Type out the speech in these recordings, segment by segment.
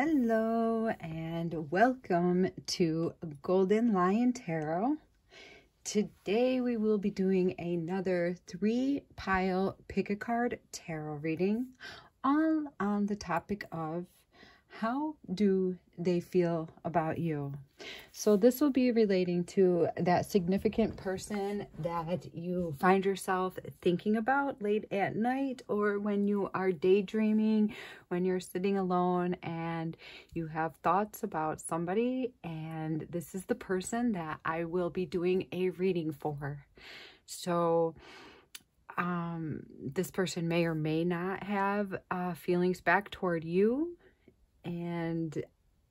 Hello and welcome to Golden Lion Tarot. Today we will be doing another 3-pile pick-a-card tarot reading, all on the topic of how do they feel about you. So this will be relating to that significant person that you find yourself thinking about late at night, or when you are daydreaming, when you're sitting alone and you have thoughts about somebody, and this is the person that I will be doing a reading for. So this person may or may not have feelings back toward you. And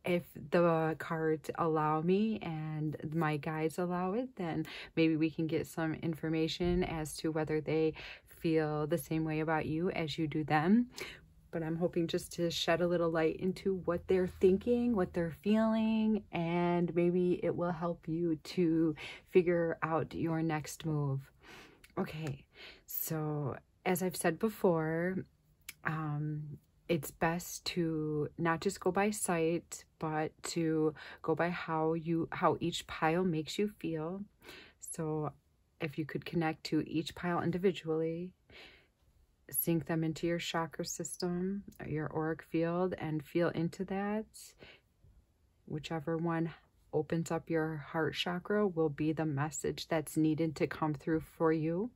if the cards allow me and my guides allow it, then maybe we can get some information as to whether they feel the same way about you as you do them. But I'm hoping just to shed a little light into what they're thinking, what they're feeling, and maybe it will help you to figure out your next move. Okay, so as I've said before, it's best to not just go by sight, but to go by how each pile makes you feel. So if you could connect to each pile individually, sync them into your chakra system, your auric field, and feel into that. Whichever one opens up your heart chakra will be the message that's needed to come through for you.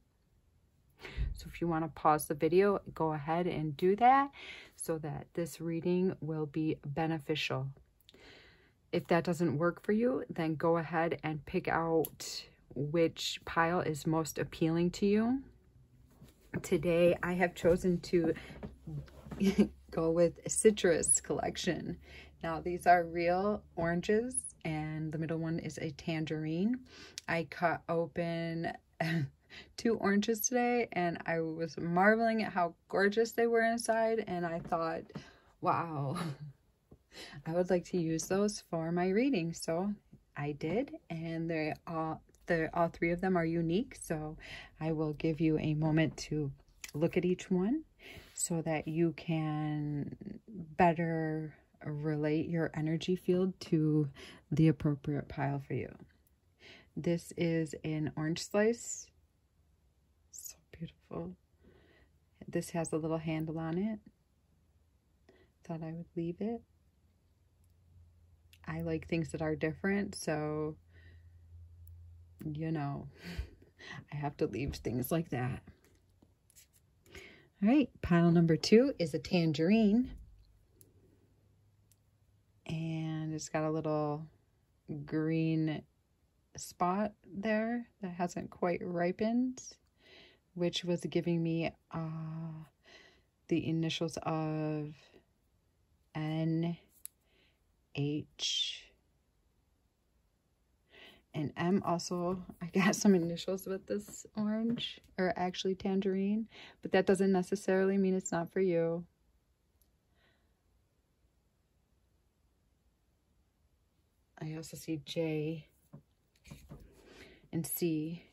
So if you want to pause the video, go ahead and do that so that this reading will be beneficial. If that doesn't work for you, then go ahead and pick out which pile is most appealing to you. Today, I have chosen to go with Citrus Collection. Now, these are real oranges, and the middle one is a tangerine. I cut open 2 oranges today, and I was marveling at how gorgeous they were inside, and I thought, wow, I would like to use those for my reading. So I did, and all 3 of them are unique, so I will give you a moment to look at each one so that you can better relate your energy field to the appropriate pile for you. This is an orange slice. So beautiful. This has a little handle on it. Thought I would leave it. I like things that are different, so you know, I have to leave things like that. All right, pile number 2 is a tangerine, and it's got a little green spot there that hasn't quite ripened, which was giving me the initials of N, H, and M. Also, I got some initials with this orange, or actually tangerine, but that doesn't necessarily mean it's not for you. I also see J and C.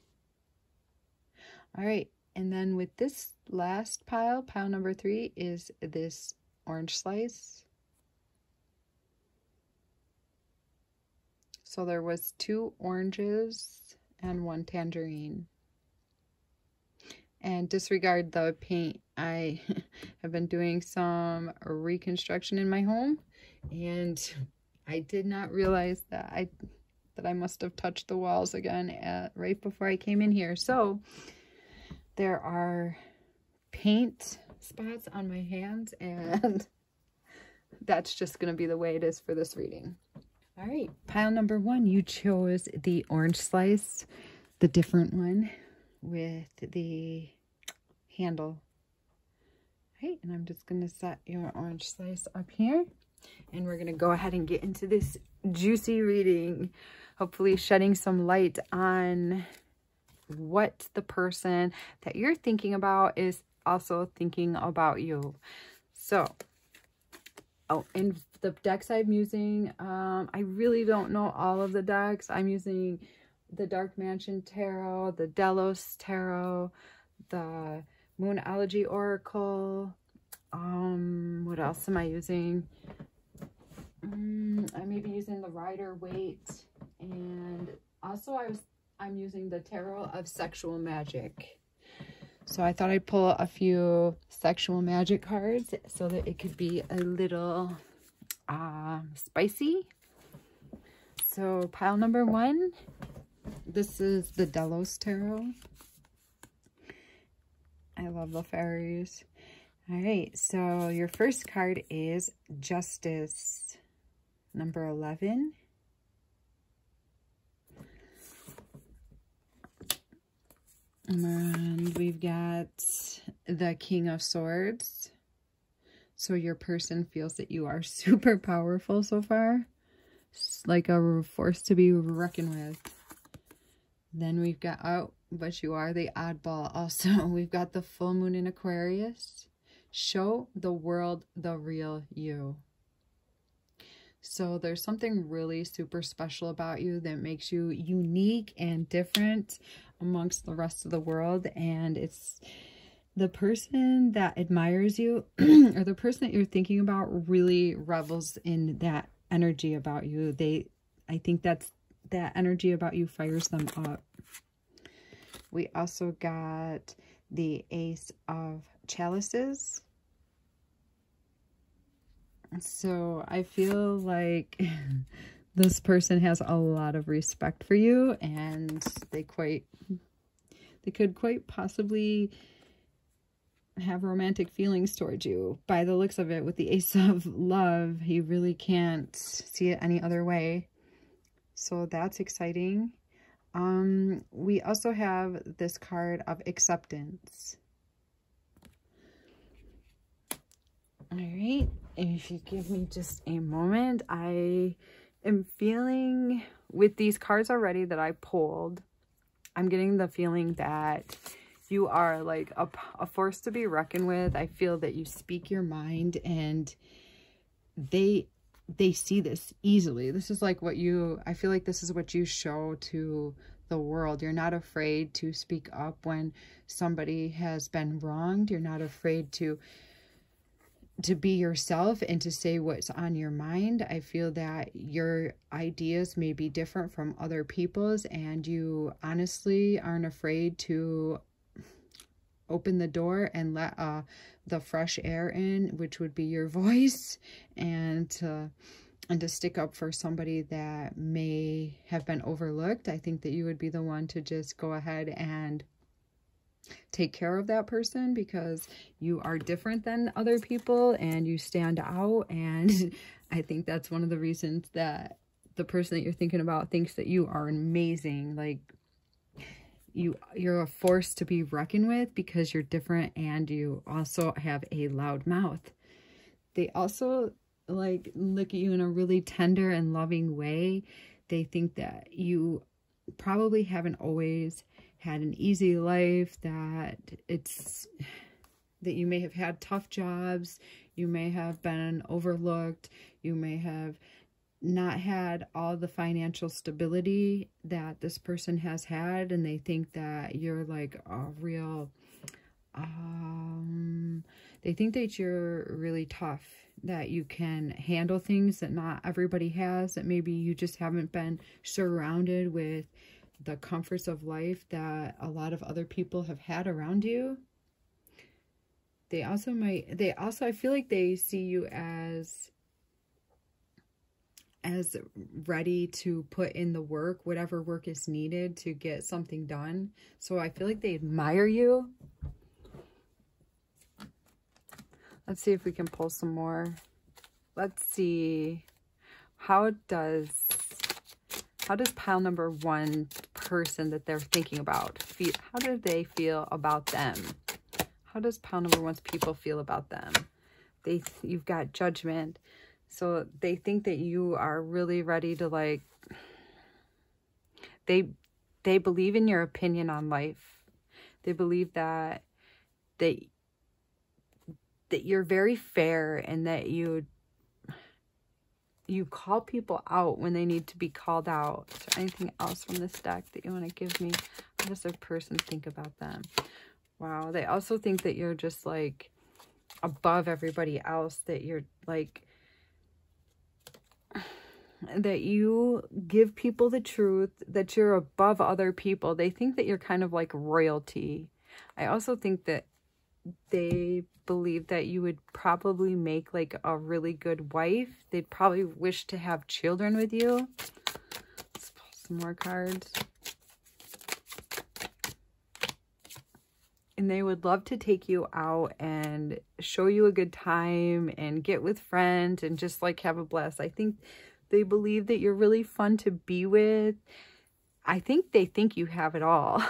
All right, and then with this last pile number 3, is this orange slice. So there was 2 oranges and 1 tangerine. And disregard the paint. I have been doing some reconstruction in my home, and I did not realize that I must have touched the walls again right before I came in here. So there are paint spots on my hands, and that's just going to be the way it is for this reading. All right, pile number 1, you chose the orange slice, the different one with the handle. All right, and I'm just going to set your orange slice up here, and we're going to go ahead and get into this juicy reading, hopefully shedding some light on what the person that you're thinking about is also thinking about you. So, oh, and the decks I'm using, I really don't know all of the decks. I'm using the Dark Mansion Tarot, the Delos Tarot, the Moonology Oracle. What else am I using? I may be using the Rider-Waite, and also I'm using the Tarot of Sexual Magic. So I thought I'd pull a few sexual magic cards so that it could be a little spicy. So pile number 1, this is the Delos Tarot. I love the fairies. All right, so your first card is Justice, number 11. And we've got the King of Swords. So your person feels that you are super powerful so far. It's like a force to be reckoned with. Then we've got, oh, but you are the oddball also. We've got the full moon in Aquarius. Show the world the real you. So there's something really super special about you that makes you unique and different amongst the rest of the world. And it's the person that admires you or the person that you're thinking about really revels in that energy about you. I think that energy about you fires them up. We also got the Ace of Chalices. So I feel like this person has a lot of respect for you, and they could quite possibly have romantic feelings towards you. By the looks of it, with the Ace of Love, you really can't see it any other way. So that's exciting. We also have this card of Acceptance. All right, if you give me just a moment, I am feeling with these cards already that I pulled, I'm getting the feeling that you are like a force to be reckoned with. I feel that you speak your mind, and they see this easily. This is like I feel like this is what you show to the world. You're not afraid to speak up when somebody has been wronged. You're not afraid to be yourself and to say what's on your mind. I feel that your ideas may be different from other people's, and you honestly aren't afraid to open the door and let the fresh air in, which would be your voice, and to stick up for somebody that may have been overlooked. I think that you would be the one to just go ahead and take care of that person, because you are different than other people and you stand out. And I think that's one of the reasons that the person that you're thinking about thinks that you are amazing. Like, you're a force to be reckoned with because you're different, and you also have a loud mouth. They also like look at you in a really tender and loving way. They think that you probably haven't always had an easy life, that you may have had tough jobs, you may have been overlooked, you may have not had all the financial stability that this person has had, and they think that you're like a real they think that you're really tough, that you can handle things that not everybody has, that maybe you just haven't been surrounded with the comforts of life that a lot of other people have had around you. They also, I feel like they see you as ready to put in the work, whatever work is needed to get something done. So I feel like they admire you. Let's see if we can pull some more. Let's see. How does pile number 1 person that they're thinking about feel? How do they feel about them? How does pile number 1's people feel about them? You've got Judgment. So they think that you are really ready to, like, they believe in your opinion on life. They believe that you're very fair, and that you call people out when they need to be called out. Is there anything else from this deck that you want to give me? How does a person think about them? Wow. They also think that you're just like above everybody else, that you're like, that you give people the truth, that you're above other people. They think that you're kind of like royalty. I also think that they believe that you would probably make like a really good wife. They'd probably wish to have children with you. Let's pull some more cards. And they would love to take you out and show you a good time and get with friends and just like have a blast. I think they believe that you're really fun to be with. I think they think you have it all.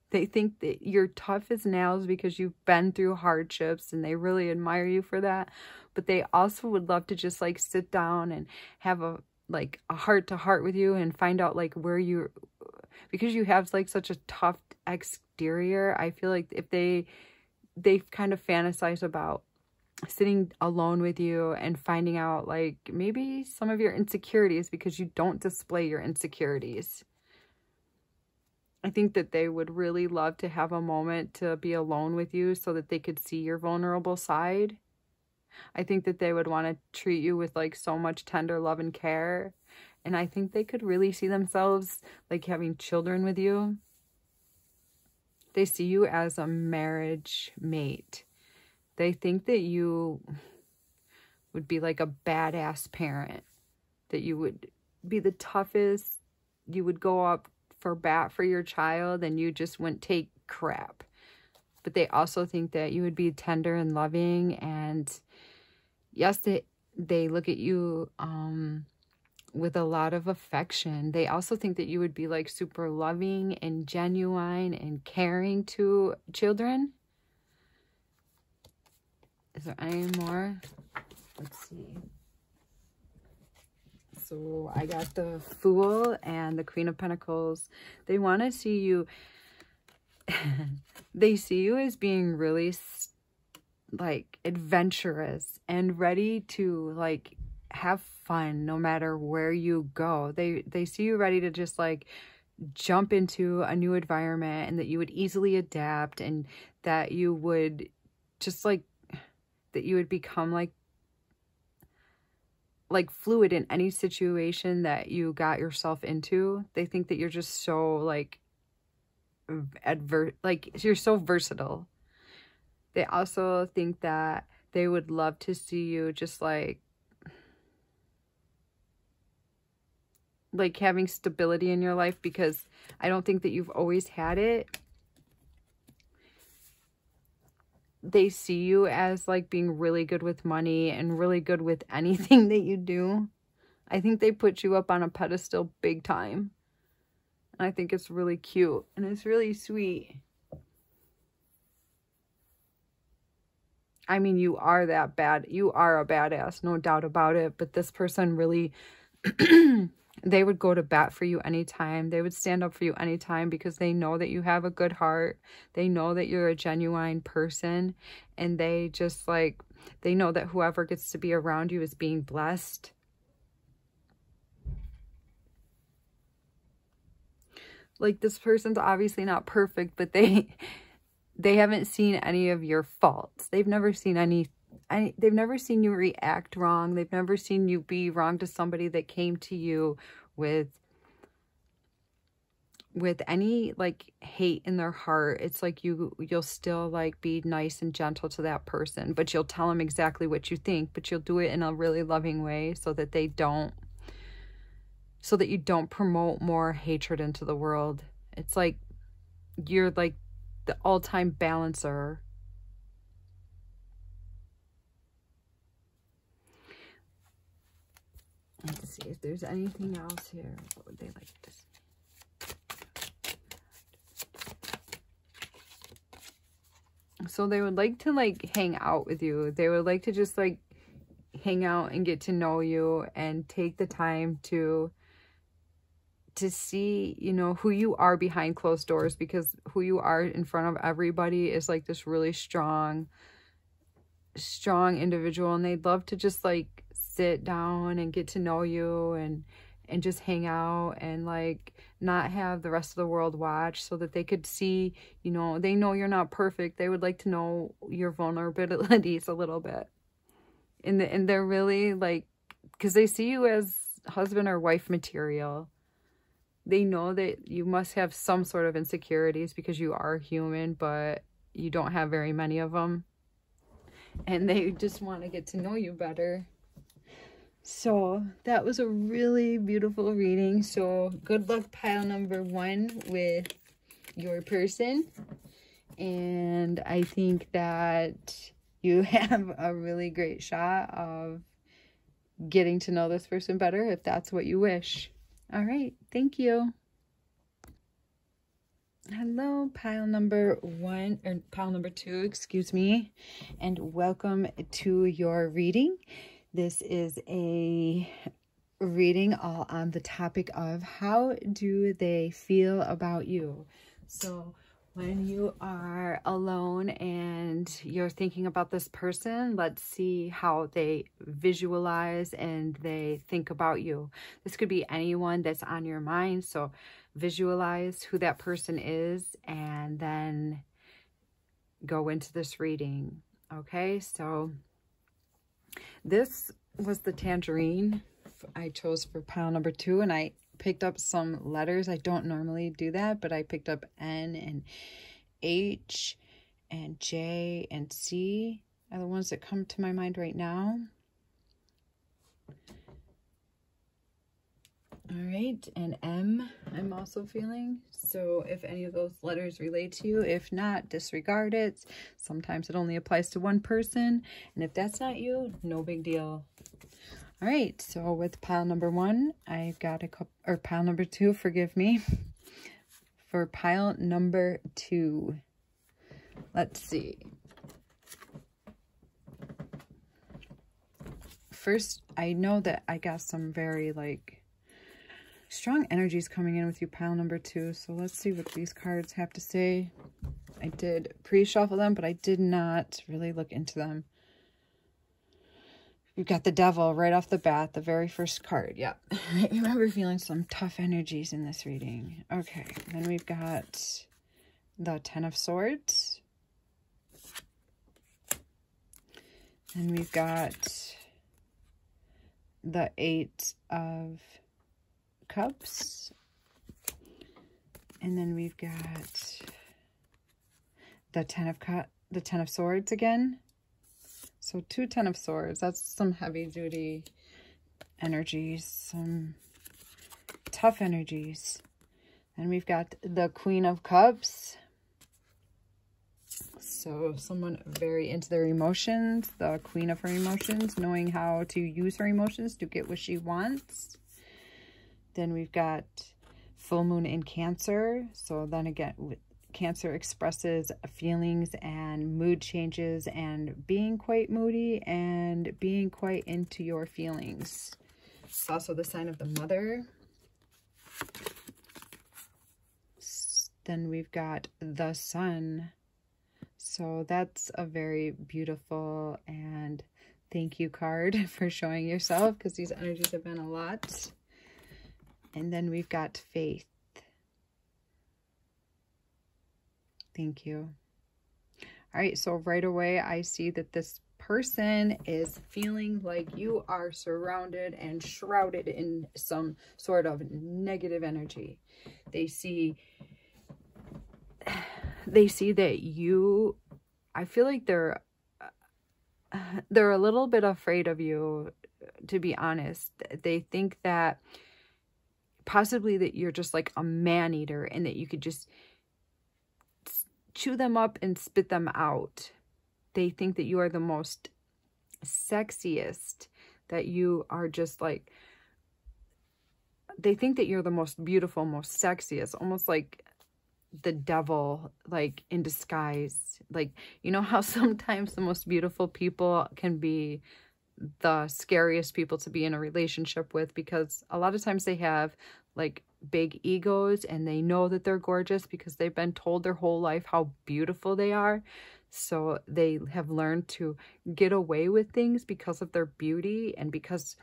They think that you're tough as nails because you've been through hardships, and they really admire you for that. But they also would love to just like sit down and have a heart to heart with you and find out like where you, because you have like such a tough exterior. I feel like if they kind of fantasize about sitting alone with you and finding out like maybe some of your insecurities, because you don't display your insecurities. I think that they would really love to have a moment to be alone with you so that they could see your vulnerable side. I think that they would want to treat you with like so much tender love and care. And I think they could really see themselves like having children with you. They see you as a marriage mate. They think that you would be like a badass parent, that you would be the toughest, you would go up for bat for your child and you just wouldn't take crap. But they also think that you would be tender and loving, and yes, they look at you with a lot of affection. They also think that you would be like super loving and genuine and caring to children. Is there any more? Let's see. So I got the Fool and the Queen of Pentacles. They want to see you. They see you as being really like adventurous and ready to like have fun no matter where you go. They see you ready to just like jump into a new environment, and that you would easily adapt, and that you would just like, that you would become like fluid in any situation that you got yourself into. They think that you're just so like you're so versatile. They also think that they would love to see you just like having stability in your life, because I don't think that you've always had it. They see you as like being really good with money and really good with anything that you do. I think they put you up on a pedestal big time. And I think it's really cute and it's really sweet. I mean, you are that bad. You are a badass, no doubt about it. But this person really, they would go to bat for you anytime. They would stand up for you anytime, because they know that you have a good heart. They know that you're a genuine person. And they just like, they know that whoever gets to be around you is being blessed. Like, this person's obviously not perfect, but they haven't seen any of your faults. They've never seen they've never seen you react wrong. They've never seen you be wrong to somebody that came to you with any like hate in their heart. It's like you'll still like be nice and gentle to that person, but you'll tell them exactly what you think, but you'll do it in a really loving way so that you don't promote more hatred into the world. It's like you're like the all-time balancer. Let's see if there's anything else here. What would they like to see? So they would like to like hang out with you. They would like to just like hang out and get to know you and take the time to see, you know, who you are behind closed doors, because who you are in front of everybody is like this really strong individual, and they'd love to just like sit down and get to know you and just hang out and like not have the rest of the world watch, so that they could see, you know, they know you're not perfect. They would like to know your vulnerabilities a little bit. And they're really like, because they see you as husband or wife material. They know that you must have some sort of insecurities because you are human, but you don't have very many of them. And they just want to get to know you better. So that was a really beautiful reading. So good luck, pile number 1, with your person. And I think that you have a really great shot of getting to know this person better if that's what you wish. All right, thank you. Hello, pile number 1, or pile number 2, excuse me, and welcome to your reading. This is a reading all on the topic of how do they feel about you. So when you are alone and you're thinking about this person, let's see how they visualize and they think about you. This could be anyone that's on your mind. So visualize who that person is and then go into this reading. Okay, so this was the tangerine I chose for pile number 2, and I picked up some letters. I don't normally do that, but I picked up N and H and J and C are the ones that come to my mind right now. All right, and M I'm also feeling. So if any of those letters relate to you, if not, disregard it. Sometimes it only applies to one person, and if that's not you, no big deal. All right, so with pile number 1, I've got a couple, or pile number 2, forgive me. For pile number 2, let's see. First, I know that I got some very strong energies coming in with you, pile number 2. So let's see what these cards have to say. I did pre-shuffle them, but I did not really look into them. You've got the Devil right off the bat, the very first card. Yeah, I remember feeling some tough energies in this reading. Okay, then we've got the Ten of Swords. And we've got the 8 of Cups. And then we've got the Ten of Swords again. So 2 Ten of Swords, that's some heavy duty energies, some tough energies. And we've got the Queen of Cups. So someone very into their emotions, the queen of her emotions, knowing how to use her emotions to get what she wants. Then we've got full moon in Cancer. So then again, Cancer expresses feelings and mood changes and being quite moody and being quite into your feelings. It's also the sign of the Mother. Then we've got the Sun. So that's a very beautiful and thank you card for showing yourself, because these energies have been a lot. And then we've got Faith. Thank you. All right, so right away I see that this person is feeling like you are surrounded and shrouded in some sort of negative energy. They see that you, I feel like they're a little bit afraid of you, to be honest. They think that possibly that you're just like a man-eater and that you could just chew them up and spit them out. They think that you are the most sexiest, that you are just like, they think that you're the most beautiful, most sexiest, almost like the devil, like in disguise. Like, you know how sometimes the most beautiful people can be the scariest people to be in a relationship with, because a lot of times they have like big egos and they know that they're gorgeous because they've been told their whole life how beautiful they are. So they have learned to get away with things because of their beauty and because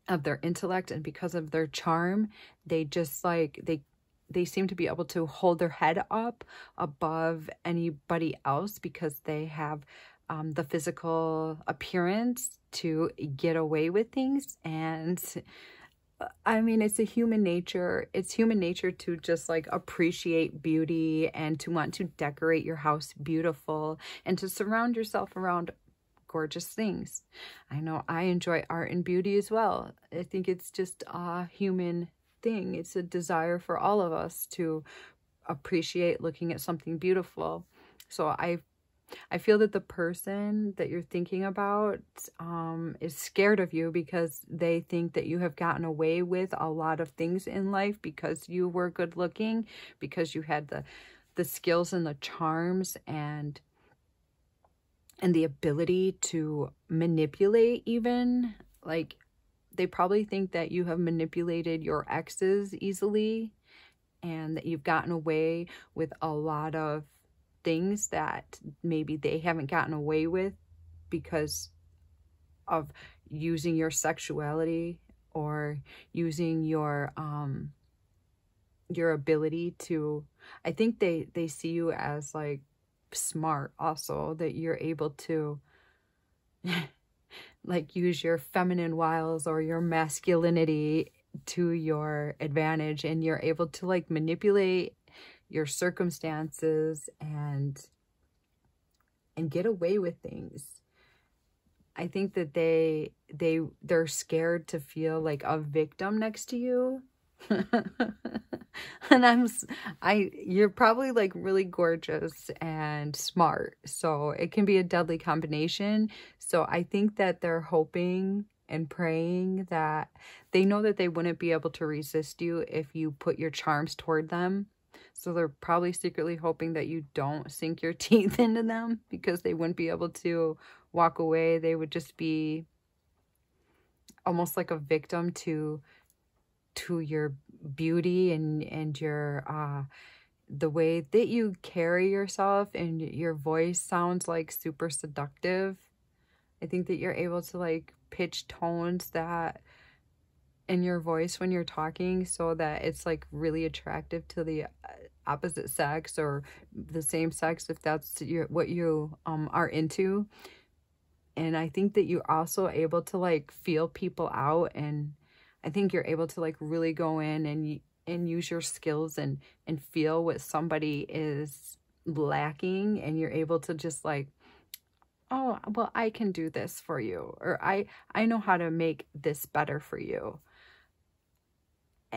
of their intellect and because of their charm. They just like, they seem to be able to hold their head up above anybody else because they have the physical appearance to get away with things. And I mean, it's a human nature. It's human nature to just like appreciate beauty and to want to decorate your house beautiful and to surround yourself around gorgeous things. I know I enjoy art and beauty as well. I think it's just a human thing. It's a desire for all of us to appreciate looking at something beautiful. So I feel that the person that you're thinking about is scared of you because they think that you have gotten away with a lot of things in life because you were good looking, because you had the skills and the charms and the ability to manipulate even. Like, they probably think that you have manipulated your exes easily and that you've gotten away with a lot of things that maybe they haven't gotten away with because of using your sexuality or using your ability to, I think they see you as like smart also, that you're able to like use your feminine wiles or your masculinity to your advantage, and you're able to like manipulate your circumstances and get away with things. I think that they're scared to feel like a victim next to you. And you're probably like really gorgeous and smart, so it can be a deadly combination. So I think that they're hoping and praying that they know that they wouldn't be able to resist you if you put your charms toward them. So they're probably secretly hoping that you don't sink your teeth into them because they wouldn't be able to walk away. They would just be almost like a victim to your beauty and your the way that you carry yourself, and your voice sounds like super seductive. I think that you're able to like pitch tones that in your voice when you're talking so that it's like really attractive to the opposite sex or the same sex, if that's what you are into. And I think that you're also able to like feel people out, and I think you're able to like really go in and use your skills and feel what somebody is lacking, and you're able to just like, oh, well, I can do this for you, or I know how to make this better for you.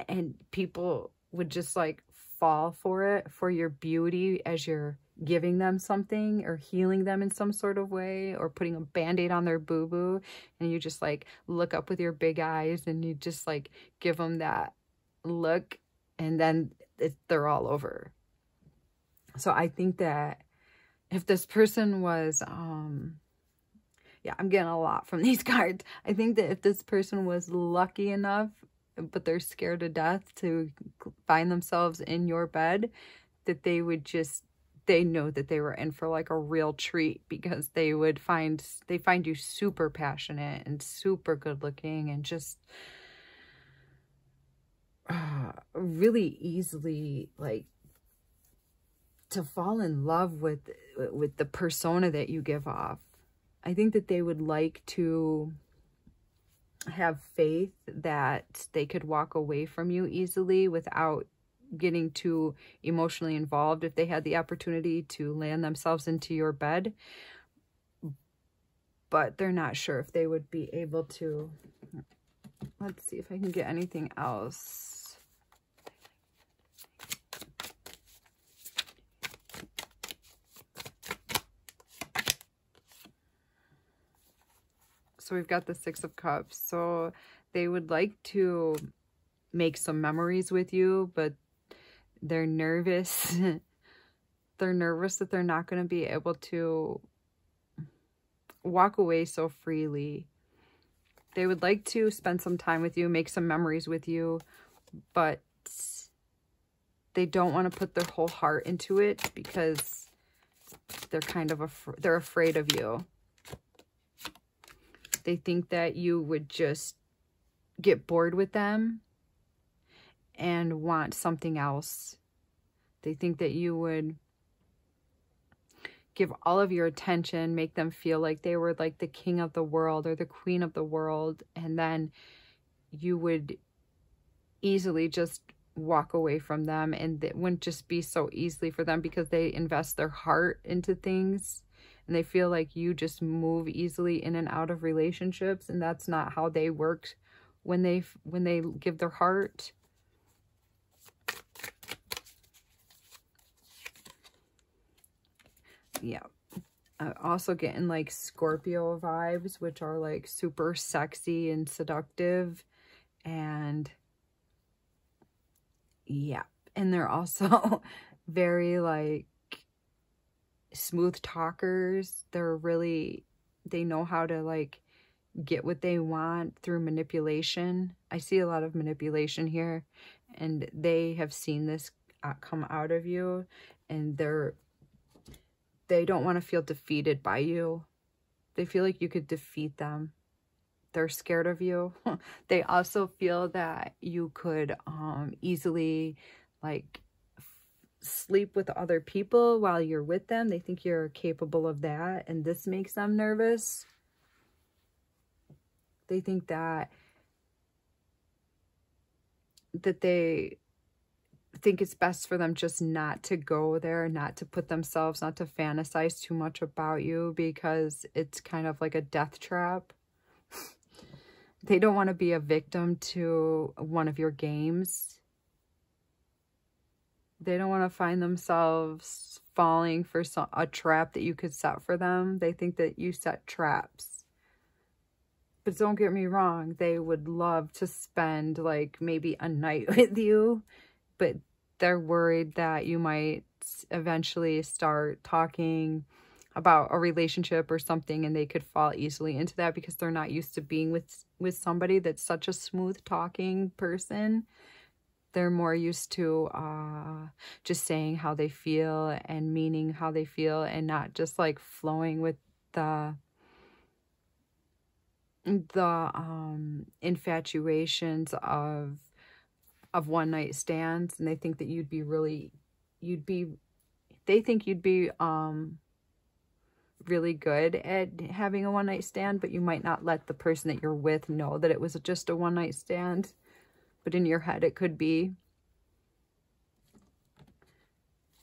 And people would just like fall for it, for your beauty, as you're giving them something or healing them in some sort of way, or putting a band-aid on their boo-boo, and you just like look up with your big eyes and you just like give them that look, and then they're all over. So I think that if this person was yeah, I'm getting a lot from these cards. I think that if this person was lucky enough, but they're scared to death to find themselves in your bed, that they would just, they know that they were in for like a real treat, because they find you super passionate and super good looking and just really easily like to fall in love with the persona that you give off. I think that they would like to have faith that they could walk away from you easily without getting too emotionally involved if they had the opportunity to land themselves into your bed. But they're not sure if they would be able to. Let's see if I can get anything else. So we've got the Six of Cups. So they would like to make some memories with you, but they're nervous. They're nervous that they're not going to be able to walk away so freely. They would like to spend some time with you, make some memories with you, but they don't want to put their whole heart into it because they're kind of they're afraid of you. They think that you would just get bored with them and want something else. They think that you would give all of your attention, make them feel like they were like the king of the world or the queen of the world, and then you would easily just walk away from them, and it wouldn't just be so easily for them because they invest their heart into things, and they feel like you just move easily in and out of relationships, and that's not how they work when they give their heart. Yeah. Also getting like Scorpio vibes, which are like super sexy and seductive, and yeah, and they're also very like smooth talkers. They know how to like get what they want through manipulation. I see a lot of manipulation here, and they have seen this come out of you, and they don't want to feel defeated by you. They feel like you could defeat them. They're scared of you. They also feel that you could easily like sleep with other people while you're with them. They think you're capable of that, and this makes them nervous. They think that they think it's best for them just not to go there, not to put themselves, not to fantasize too much about you, because it's kind of like a death trap. They don't want to be a victim to one of your games. They don't want to find themselves falling for a trap that you could set for them. They think that you set traps. But don't get me wrong, they would love to spend like maybe a night with you, but they're worried that you might eventually start talking about a relationship or something, and they could fall easily into that because they're not used to being with somebody that's such a smooth talking person. They're more used to just saying how they feel and meaning how they feel, and not just like flowing with the infatuations of one night stands. And they think that they think you'd be really good at having a one night stand, but you might not let the person that you're with know that it was just a one night stand, but in your head it could be.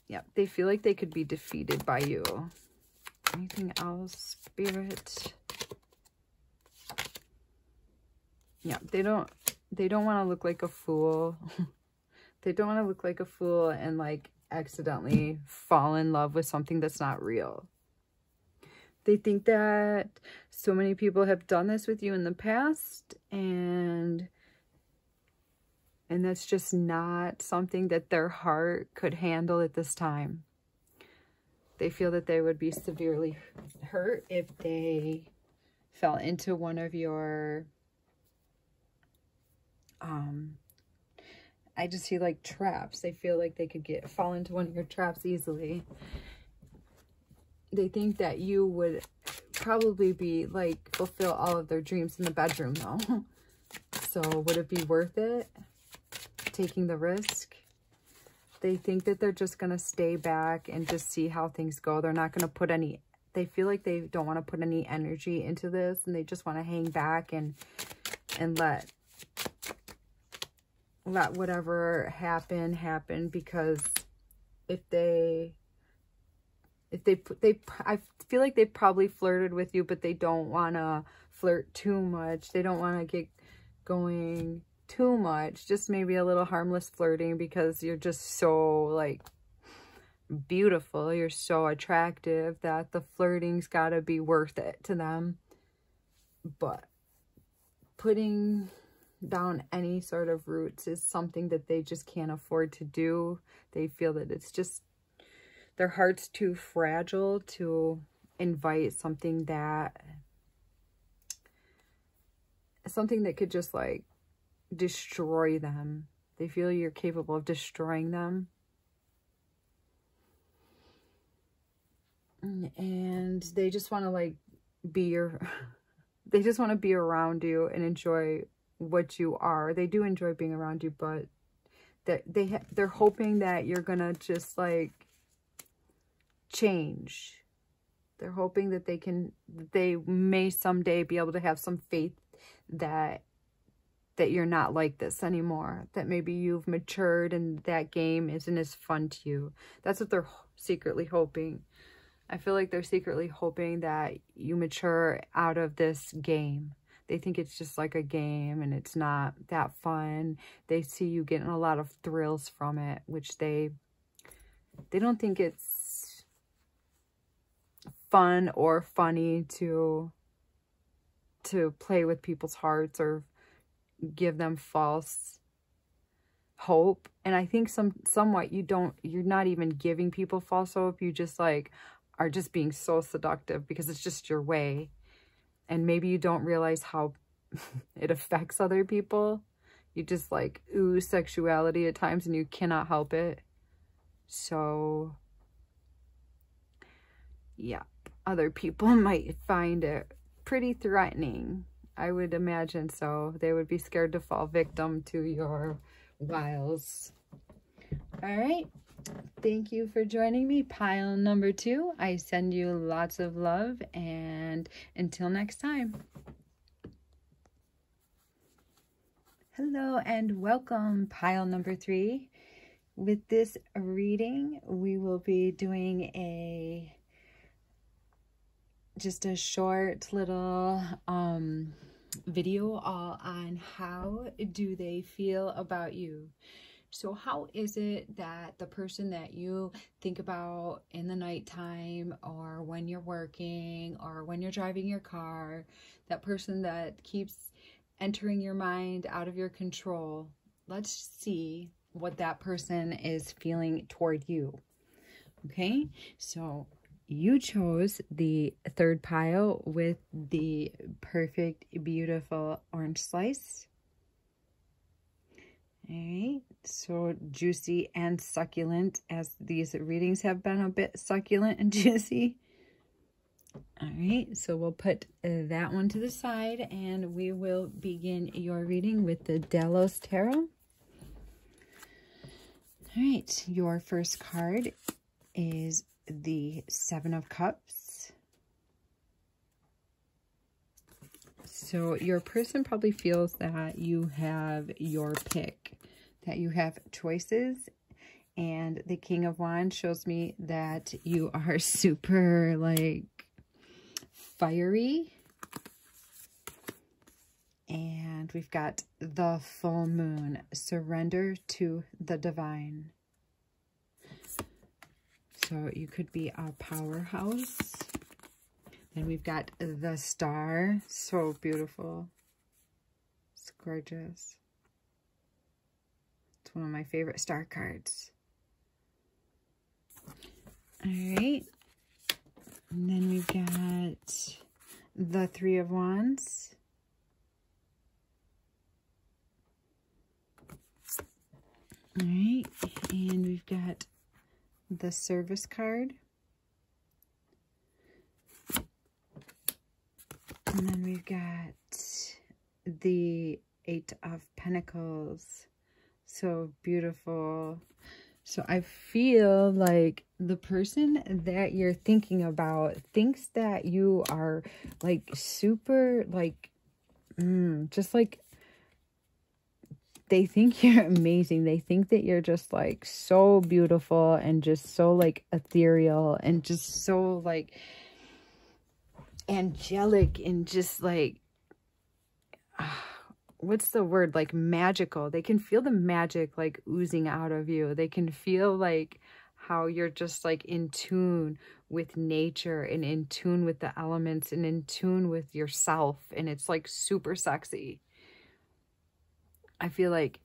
Yeah, they feel like they could be defeated by you. Anything else, Spirit? Yeah, they don't want to look like a fool. They don't want to look like a fool and like accidentally fall in love with something that's not real. They think that so many people have done this with you in the past, and that's just not something that their heart could handle at this time. They feel that they would be severely hurt if they fell into one of your I just see like traps. They feel like they could fall into one of your traps easily. They think that you would probably be like fulfill all of their dreams in the bedroom though. So would it be worth it? Taking the risk? They think that they're just going to stay back and just see how things go. They're not going to put any, they feel like they don't want to put any energy into this, and they just want to hang back and let whatever happen, because I feel like they probably flirted with you, but they don't want to flirt too much. They don't want to get going too much. Just maybe a little harmless flirting, because you're just so like beautiful. You're so attractive that the flirting's got to be worth it to them. But putting down any sort of roots is something that they just can't afford to do. They feel that it's just, their heart's too fragile to invite something that could just like destroy them. They feel you're capable of destroying them. And they just want to like they just want to be around you and enjoy what you are. They do enjoy being around you, but they're hoping that you're gonna just like change. They're hoping that they may someday be able to have some faith that that you're not like this anymore, that maybe you've matured and that game isn't as fun to you. That's what they're secretly hoping. I feel like they're secretly hoping that you mature out of this game. They think it's just like a game and it's not that fun. They see you getting a lot of thrills from it, which they don't think it's fun or funny to play with people's hearts or give them false hope. And I think somewhat you're not even giving people false hope. You just like are just being so seductive because it's just your way. And maybe you don't realize how it affects other people. You just like ooze sexuality at times and you cannot help it. So yeah, other people might find it pretty threatening. I would imagine so. They would be scared to fall victim to your wiles. All right. Thank you for joining me. Pile number 2. I send you lots of love, and until next time. Hello and welcome, pile number 3. With this reading, we will be doing just a short little video all on how do they feel about you. So how is it that the person that you think about in the nighttime or when you're working or when you're driving your car, that person that keeps entering your mind out of your control, let's see what that person is feeling toward you. Okay, so you chose the 3rd pile with the perfect, beautiful orange slice. All right, so juicy and succulent, as these readings have been a bit succulent and juicy. All right, so we'll put that one to the side and we will begin your reading with the Delos Tarot. All right, your first card is the 7 of Cups. So your person probably feels that you have your pick, that you have choices, and the King of Wands shows me that you are super like fiery. And we've got the full moon, surrender to the divine. So you could be a powerhouse. Then we've got the star, so beautiful. It's gorgeous. It's one of my favorite star cards. All right. And then we've got the 3 of Wands. All right. And we've got the Service card. And then we've got the 8 of Pentacles. So beautiful. So I feel like the person that you're thinking about thinks that you are like super like, just like, they think you're amazing. They think that you're just like so beautiful and just so like ethereal and just so like angelic and just like, what's the word, like magical. They can feel the magic like oozing out of you. They can feel like how you're just like in tune with nature and in tune with the elements and in tune with yourself, and it's like super sexy. I feel like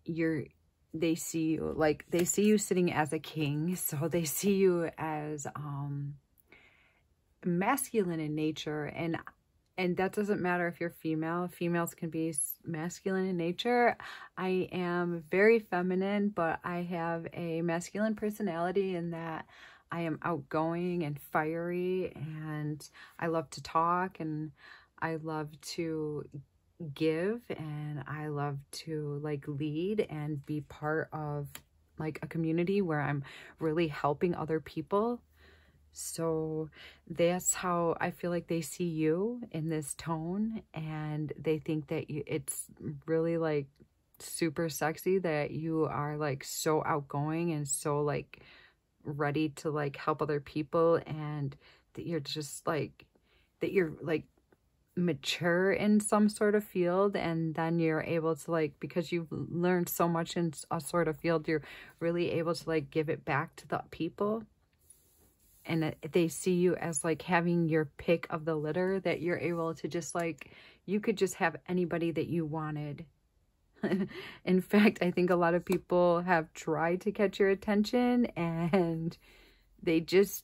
they see you sitting as a king, so they see you as masculine in nature, and that doesn't matter if you're female. Females can be masculine in nature. I am very feminine, but I have a masculine personality in that I am outgoing and fiery, and I love to talk, and I love to give, and I love to like lead and be part of like a community where I'm really helping other people. So that's how I feel like they see you in this tone, and they think that it's really like super sexy that you are like so outgoing and so like ready to like help other people, and that you're just like, that you're like mature in some sort of field, and then you're able to like, because you've learned so much in a sort of field, you're really able to like give it back to the people. And they see you as like having your pick of the litter, that you're able to just like, you could just have anybody that you wanted. In fact, I think a lot of people have tried to catch your attention, and they just,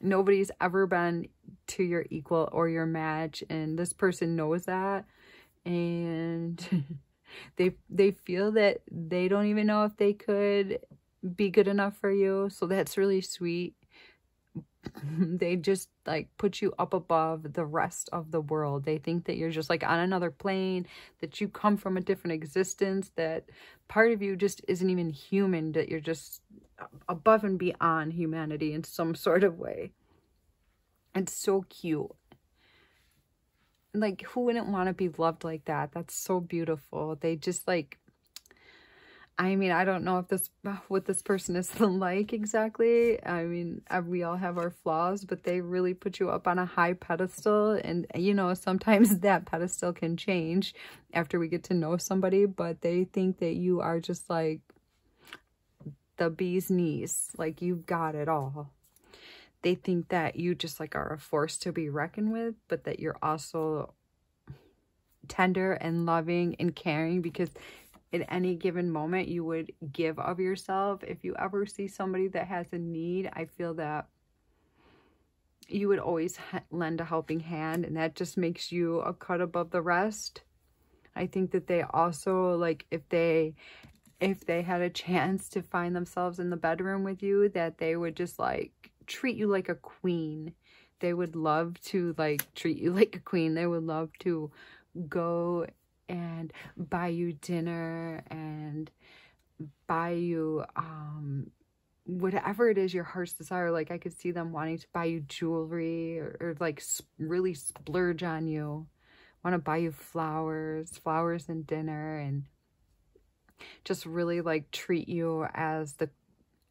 nobody's ever been to your equal or your match, and this person knows that. And they feel that they don't even know if they could be good enough for you. So that's really sweet. They just like put you up above the rest of the world. They think that you're just like on another plane, that you come from a different existence, that part of you just isn't even human, that you're just above and beyond humanity in some sort of way. It's so cute. Like, who wouldn't want to be loved like that? That's so beautiful. They just like, I mean, I don't know if this, what this person is like exactly. I mean, we all have our flaws, but they really put you up on a high pedestal. And, you know, sometimes that pedestal can change after we get to know somebody, but they think that you are just like the bee's knees. Like, you've got it all. They think that you just like are a force to be reckoned with, but that you're also tender and loving and caring, because at any given moment you would give of yourself. If you ever see somebody that has a need, I feel that you would always lend a helping hand, and that just makes you a cut above the rest. I think that they also, like, if they had a chance to find themselves in the bedroom with you, that they would just like treat you like a queen. They would love to like treat you like a queen. They would love to go and buy you dinner and buy you whatever it is your heart's desire. Like, I could see them wanting to buy you jewelry, or like really splurge on you, want to buy you flowers and dinner, and just really like treat you as the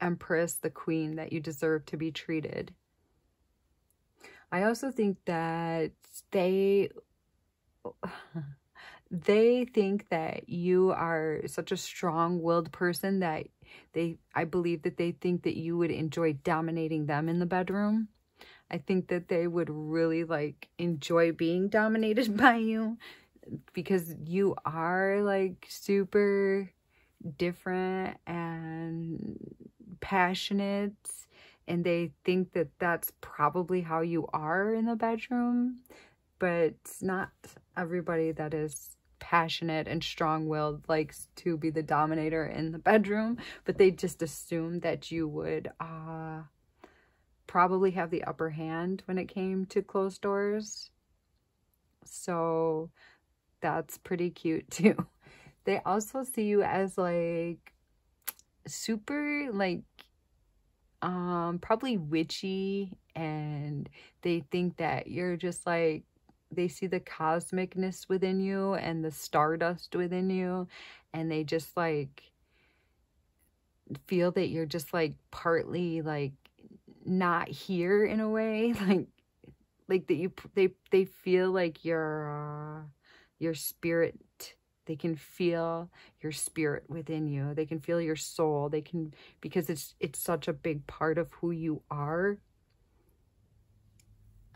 empress, the queen that you deserve to be treated. I also think that they think that you are such a strong-willed person that I believe that they think that you would enjoy dominating them in the bedroom. I think that they would really like enjoy being dominated by you, because you are like super different and passionate, and they think that that's probably how you are in the bedroom. But it's not everybody that is passionate and strong-willed likes to be the dominator in the bedroom, but they just assume that you would probably have the upper hand when it came to closed doors. So that's pretty cute too. They also see you as like super like probably witchy, and they think that you're just like, they see the cosmicness within you and the stardust within you, and they just like feel that you're just like partly like not here in a way, like that they feel like your spirit. They can feel your spirit within you. They can feel your soul. They can, because it's such a big part of who you are.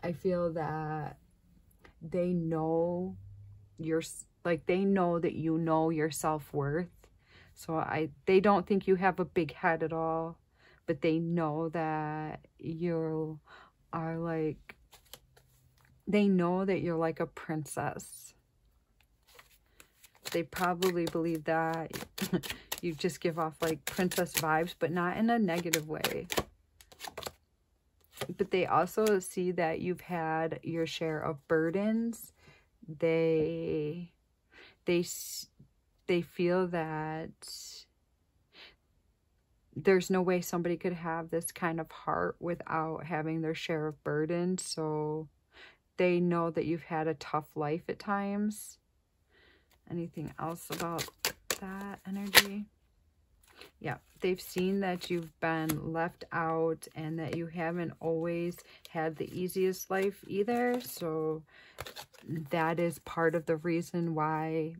I feel that they know they know that you know your self-worth. So they don't think you have a big head at all, but they know that you are like, they know that you're like a princess. They probably believe that you just give off like princess vibes, but not in a negative way. But they also see that you've had your share of burdens. They feel that there's no way somebody could have this kind of heart without having their share of burden. So they know that you've had a tough life at times. Anything else about that energy? Yeah, they've seen that you've been left out and that you haven't always had the easiest life either. So that is part of the reason why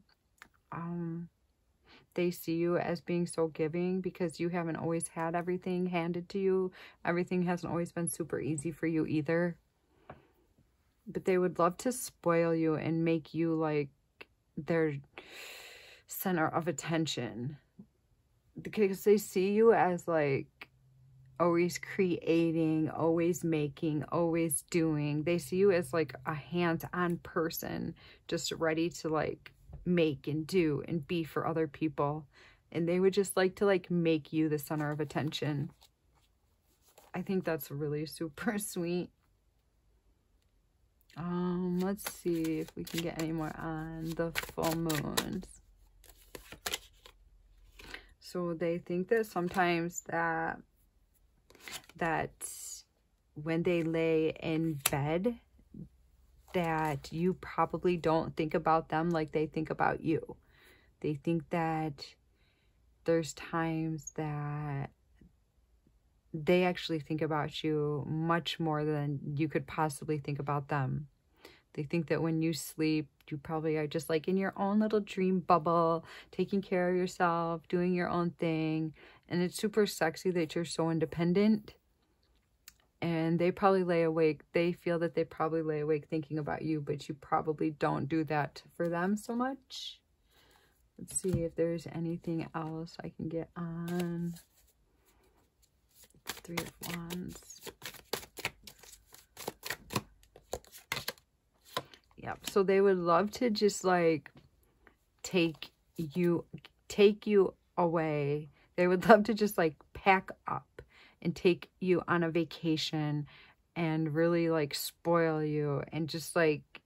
they see you as being so giving, because you haven't always had everything handed to you. Everything hasn't always been super easy for you either. But they would love to spoil you and make you like their center of attention, because they see you as like always creating, always making, always doing. They see you as like a hands-on person, just ready to like make and do and be for other people. And they would just like to like make you the center of attention. I think that's really super sweet. Let's see if we can get any more on the full moons. So they think that sometimes that when they lay in bed, that you probably don't think about them like they think about you. They think that there's times that they actually think about you much more than you could possibly think about them. They think that when you sleep, you probably are just like in your own little dream bubble, taking care of yourself, doing your own thing. And it's super sexy that you're so independent. And they probably lay awake. They feel that they probably lay awake thinking about you, but you probably don't do that for them so much. Let's see if there's anything else I can get on. Three of Wands. Yep. So they would love to just like take you away. They would love to just like pack up and take you on a vacation and really like spoil you and just like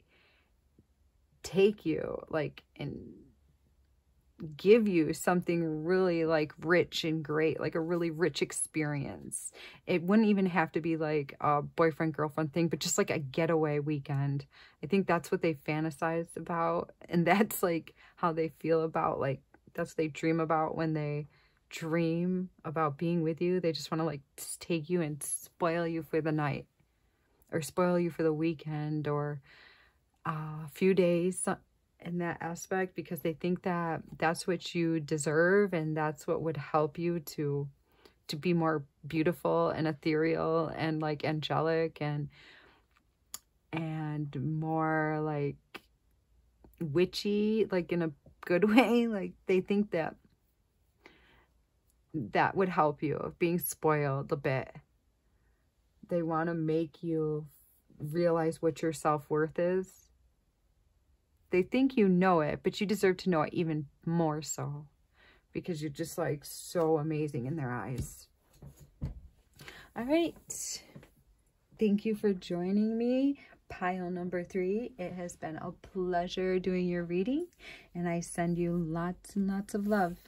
take you like and give you something really like rich and great, like a really rich experience. It wouldn't even have to be like a boyfriend girlfriend thing, but just like a getaway weekend. I think that's what they fantasize about, and that's like how they feel about, like that's what they dream about when they dream about being with you. They just want to like just take you and spoil you for the night, or spoil you for the weekend, or a few days in that aspect, because they think that that's what you deserve and that's what would help you to be more beautiful and ethereal and like angelic and more like witchy, like in a good way. Like they think that that would help you, being spoiled a bit. They want to make you realize what your self-worth is. They think you know it, but you deserve to know it even more so, because you're just like so amazing in their eyes. All right. Thank you for joining me. Pile number 3. It has been a pleasure doing your reading, and I send you lots and lots of love.